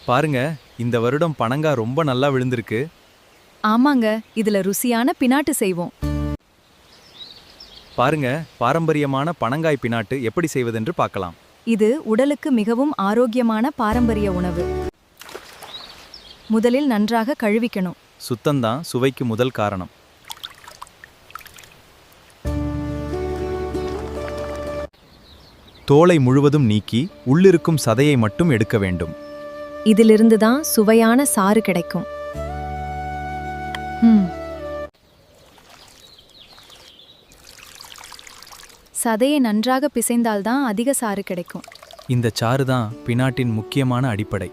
பாருங்க, இந்த வருடம் பனங்காய் ரொம்ப நல்லா விழுந்திருக்கு. ஆமாங்க, இதுல ருசியான பினாட்டு செய்வோம். பாருங்க, பாரம்பரியமான பனங்காய் பினாட்டு எப்படி செய்வதென்று பார்க்கலாம். இது உடலுக்கு மிகவும் ஆரோக்கியமான பாரம்பரிய உணவு. முதலில் நன்றாக கழுவிக்கணும். சுத்தம்தான் சுவைக்கு முதல் காரணம். தோலை முழுவதும் நீக்கி உள்ளிருக்கும் சதையை மட்டும் எடுக்க வேண்டும். இதிலிருந்து தான் சுவையான சாறு கிடைக்கும். சதையை நன்றாக பிசைந்தால்தான் அதிக சாறு கிடைக்கும். இந்த சாறு தான் பினாட்டின் முக்கியமான அடிப்படை.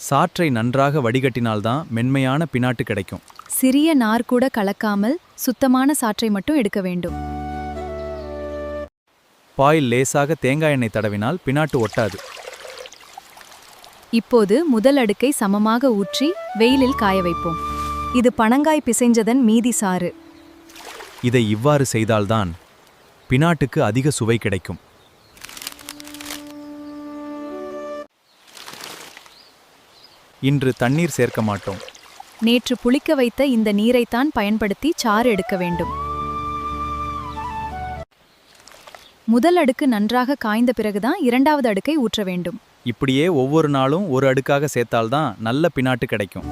சாற்றை நன்றாக வடிகட்டினால்தான் மென்மையான பினாட்டு கிடைக்கும். சிறிய நார் கூட கலக்காமல் சுத்தமான சாற்றை மட்டும் எடுக்க வேண்டும். பாயில் லேசாக தேங்காய் எண்ணெய் தடவினால் பினாட்டு ஒட்டாது. இப்போது முதல் அடுக்கை சமமாக ஊற்றி வெயிலில் காய வைப்போம். இது பனங்காய் பிசைஞ்சதன் மீதி சாறு. இதை இவ்வாறு செய்தால்தான் பினாட்டுக்கு அதிக சுவை கிடைக்கும். இன்று தண்ணீர் சேர்க்க மாட்டோம். நேற்று புளிக்க வைத்த இந்த நீரைத்தான் பயன்படுத்தி சாறு எடுக்க வேண்டும். முதல் அடுக்கு நன்றாக காய்ந்த பிறகுதான் இரண்டாவது அடுக்கை ஊற்ற வேண்டும். இப்படியே ஒவ்வொரு நாளும் ஒரு அடுக்காக சேர்த்தால்தான் நல்ல பினாட்டு கிடைக்கும்.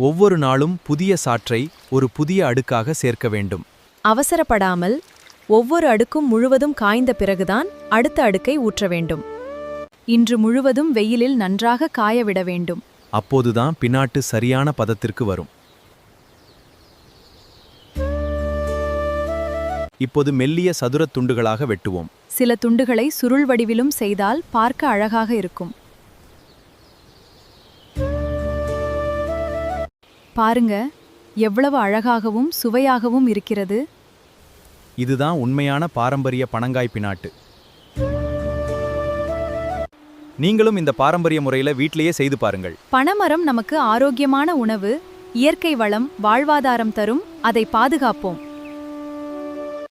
ஒவ்வொரு நாளும் புதிய சாற்றை ஒரு புதிய அடுக்காக சேர்க்க வேண்டும். அவசரப்படாமல் ஒவ்வொரு அடுக்கும் முழுவதும் காய்ந்த பிறகுதான் அடுத்த அடுக்கை ஊற்ற வேண்டும். இன்று முழுவதும் வெயிலில் நன்றாக காய விட வேண்டும். அப்போதுதான் பினாட்டு சரியான பதத்திற்கு வரும். இப்போது மெல்லிய சதுர துண்டுகளாக வெட்டுவோம். சில துண்டுகளை சுருள் வடிவிலும் செய்தால் பார்க்க அழகாக இருக்கும். பாருங்க, எவ்வளவு அழகாகவும் சுவையாகவும் இருக்கிறது. இதுதான் உண்மையான பாரம்பரிய பனங்காய் பினாட்டு. நீங்களும் இந்த பாரம்பரிய முறையில வீட்டிலேயே செய்து பாருங்கள். பனைமரம் நமக்கு ஆரோக்கியமான உணவு, இயற்கை வளம், வாழ்வாதாரம் தரும். அதை பாதுகாப்போம்.